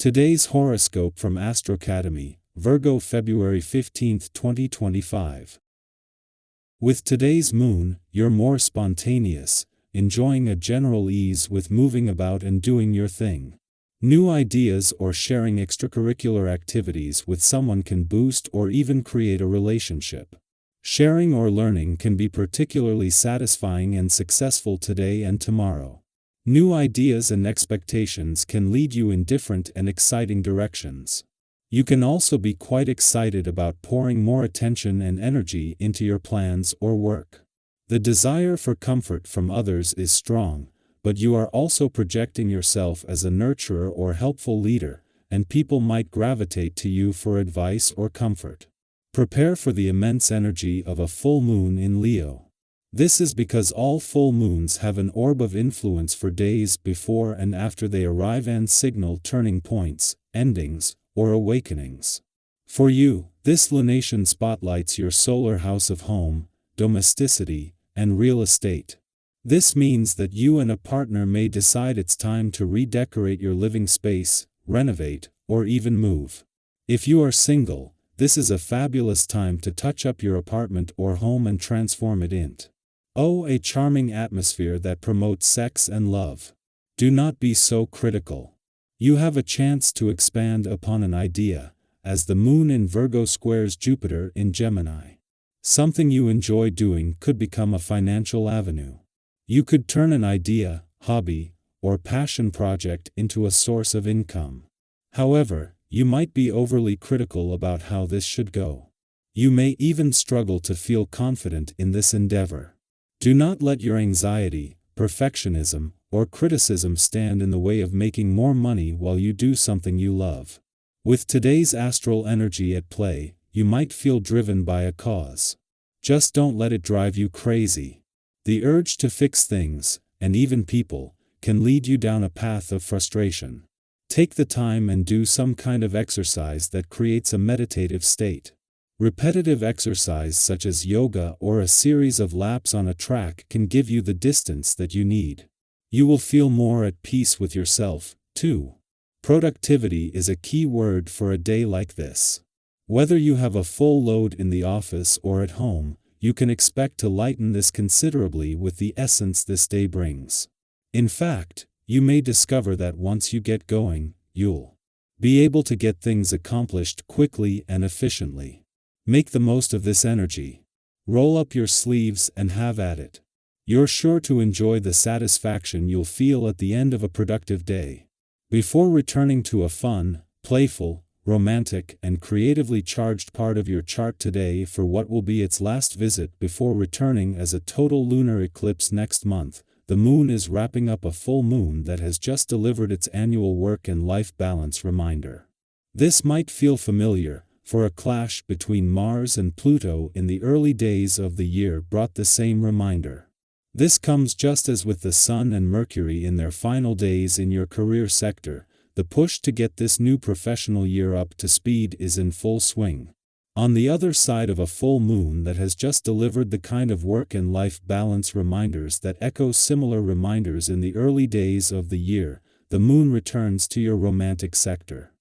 Today's horoscope from Astrocademy, Virgo February 15, 2025. With today's moon, you're more spontaneous, enjoying a general ease with moving about and doing your thing. New ideas or sharing extracurricular activities with someone can boost or even create a relationship. Sharing or learning can be particularly satisfying and successful today and tomorrow. New ideas and expectations can lead you in different and exciting directions. You can also be quite excited about pouring more attention and energy into your plans or work. The desire for comfort from others is strong, but you are also projecting yourself as a nurturer or helpful leader, and people might gravitate to you for advice or comfort. Prepare for the immense energy of a full moon in Leo. This is because all full moons have an orb of influence for days before and after they arrive and signal turning points, endings, or awakenings. For you, this lunation spotlights your solar house of home, domesticity, and real estate. This means that you and a partner may decide it's time to redecorate your living space, renovate, or even move. If you are single, this is a fabulous time to touch up your apartment or home and transform it into a charming atmosphere that promotes sex and love. Do not be so critical. You have a chance to expand upon an idea, as the moon in Virgo squares Jupiter in Gemini. Something you enjoy doing could become a financial avenue. You could turn an idea, hobby, or passion project into a source of income. However, you might be overly critical about how this should go. You may even struggle to feel confident in this endeavor. Do not let your anxiety, perfectionism, or criticism stand in the way of making more money while you do something you love. With today's astral energy at play, you might feel driven by a cause. Just don't let it drive you crazy. The urge to fix things, and even people, can lead you down a path of frustration. Take the time and do some kind of exercise that creates a meditative state. Repetitive exercise such as yoga or a series of laps on a track can give you the distance that you need. You will feel more at peace with yourself, too. Productivity is a key word for a day like this. Whether you have a full load in the office or at home, you can expect to lighten this considerably with the essence this day brings. In fact, you may discover that once you get going, you'll be able to get things accomplished quickly and efficiently. Make the most of this energy. Roll up your sleeves and have at it. You're sure to enjoy the satisfaction you'll feel at the end of a productive day. Before returning to a fun, playful, romantic, and creatively charged part of your chart today for what will be its last visit before returning as a total lunar eclipse next month, the moon is wrapping up a full moon that has just delivered its annual work and life balance reminder. This might feel familiar, for a clash between Mars and Pluto in the early days of the year brought the same reminder. This comes just as with the Sun and Mercury in their final days in your career sector. The push to get this new professional year up to speed is in full swing. On the other side of a full moon that has just delivered the kind of work and life balance reminders that echo similar reminders in the early days of the year, the moon returns to your romantic sector.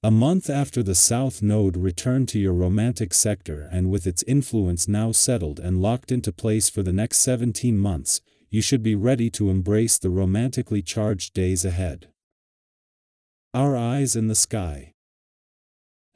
A month after the South Node returned to your romantic sector and with its influence now settled and locked into place for the next 17 months, you should be ready to embrace the romantically charged days ahead. Our eyes in the sky.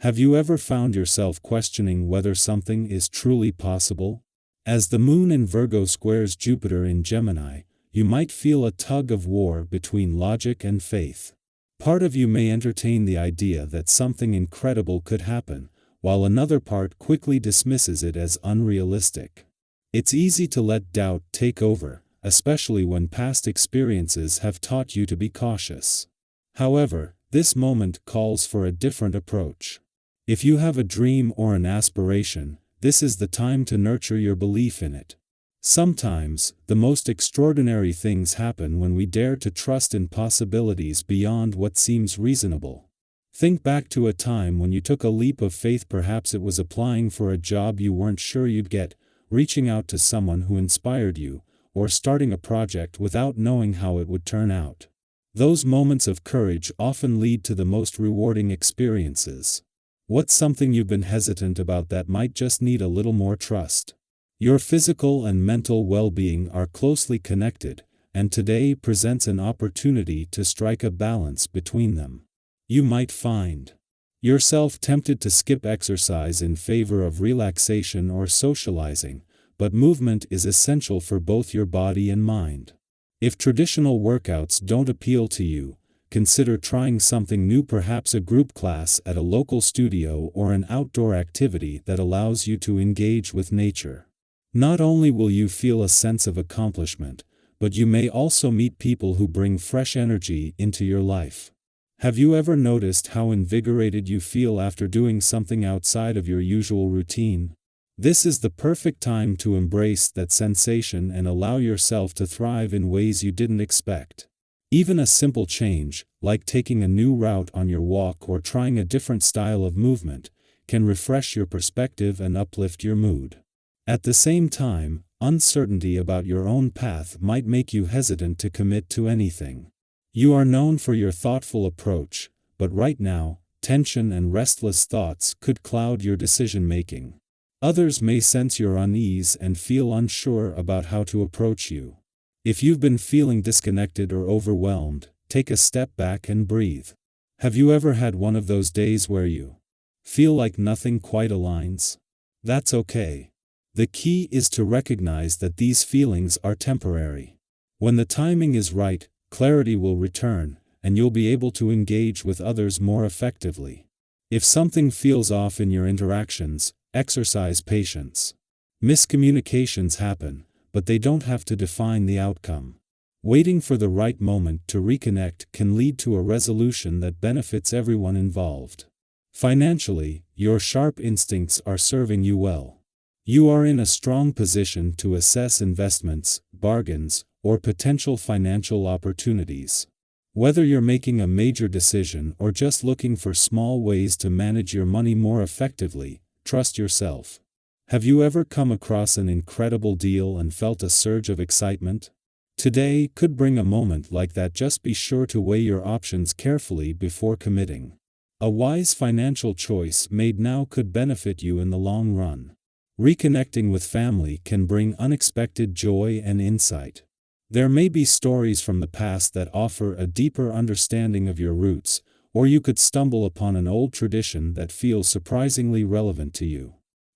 Have you ever found yourself questioning whether something is truly possible? As the moon in Virgo squares Jupiter in Gemini, you might feel a tug of war between logic and faith. Part of you may entertain the idea that something incredible could happen, while another part quickly dismisses it as unrealistic. It's easy to let doubt take over, especially when past experiences have taught you to be cautious. However, this moment calls for a different approach. If you have a dream or an aspiration, this is the time to nurture your belief in it. Sometimes, the most extraordinary things happen when we dare to trust in possibilities beyond what seems reasonable. Think back to a time when you took a leap of faith. Perhaps it was applying for a job you weren't sure you'd get, reaching out to someone who inspired you, or starting a project without knowing how it would turn out. Those moments of courage often lead to the most rewarding experiences. What's something you've been hesitant about that might just need a little more trust? Your physical and mental well-being are closely connected, and today presents an opportunity to strike a balance between them. You might find yourself tempted to skip exercise in favor of relaxation or socializing, but movement is essential for both your body and mind. If traditional workouts don't appeal to you, consider trying something new, perhaps a group class at a local studio or an outdoor activity that allows you to engage with nature. Not only will you feel a sense of accomplishment, but you may also meet people who bring fresh energy into your life. Have you ever noticed how invigorated you feel after doing something outside of your usual routine? This is the perfect time to embrace that sensation and allow yourself to thrive in ways you didn't expect. Even a simple change, like taking a new route on your walk or trying a different style of movement, can refresh your perspective and uplift your mood. At the same time, uncertainty about your own path might make you hesitant to commit to anything. You are known for your thoughtful approach, but right now, tension and restless thoughts could cloud your decision-making. Others may sense your unease and feel unsure about how to approach you. If you've been feeling disconnected or overwhelmed, take a step back and breathe. Have you ever had one of those days where you feel like nothing quite aligns? That's okay. The key is to recognize that these feelings are temporary. When the timing is right, clarity will return, and you'll be able to engage with others more effectively. If something feels off in your interactions, exercise patience. Miscommunications happen, but they don't have to define the outcome. Waiting for the right moment to reconnect can lead to a resolution that benefits everyone involved. Financially, your sharp instincts are serving you well. You are in a strong position to assess investments, bargains, or potential financial opportunities. Whether you're making a major decision or just looking for small ways to manage your money more effectively, trust yourself. Have you ever come across an incredible deal and felt a surge of excitement? Today could bring a moment like that. Just be sure to weigh your options carefully before committing. A wise financial choice made now could benefit you in the long run. Reconnecting with family can bring unexpected joy and insight. There may be stories from the past that offer a deeper understanding of your roots, or you could stumble upon an old tradition that feels surprisingly relevant to you.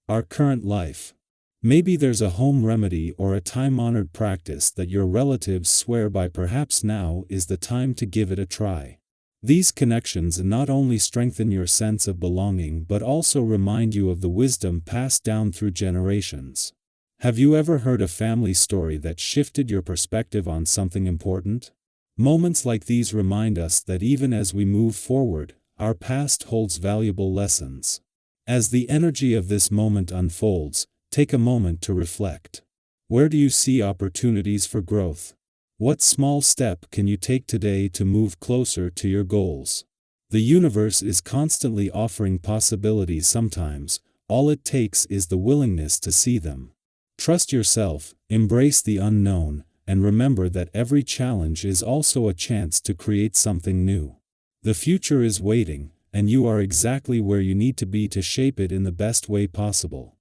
Our current life. Maybe there's a home remedy or a time-honored practice that your relatives swear by. Perhaps now is the time to give it a try. These connections not only strengthen your sense of belonging but also remind you of the wisdom passed down through generations. Have you ever heard a family story that shifted your perspective on something important? Moments like these remind us that even as we move forward, our past holds valuable lessons. As the energy of this moment unfolds, take a moment to reflect. Where do you see opportunities for growth? What small step can you take today to move closer to your goals? The universe is constantly offering possibilities. Sometimes, all it takes is the willingness to see them. Trust yourself, embrace the unknown, and remember that every challenge is also a chance to create something new. The future is waiting, and you are exactly where you need to be to shape it in the best way possible.